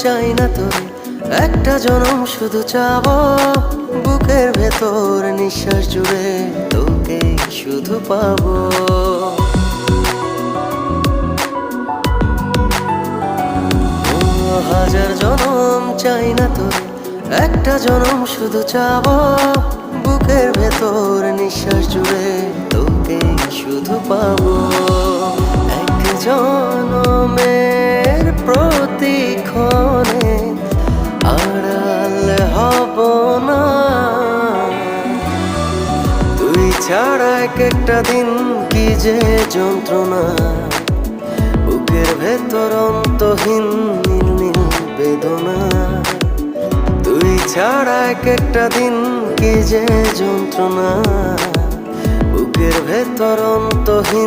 চাই না তোরে, একটা জনম শুধু চাবো বুকের ভেতর নিঃশ্বাস জুড়ে তোকে শুধু পাবো। হাজার জনম চাই না তোরে, একটা জনম শুধু চাবো বুকের ভেতর নিঃশ্বাস জুড়ে তোকে শুধু পাবো। এক জনমের প্রতিক্ষণে আড়াল হব না, তুই ছাড়া এক একটা দিন কি যে যন্ত্রণা, বুকের ভেতর অন্তহীন নীল নীল বেদনা। তুই ছাড়া এক একটা দিন কি যে যন্ত্রণা, বুকের ভেতর অন্তহীন।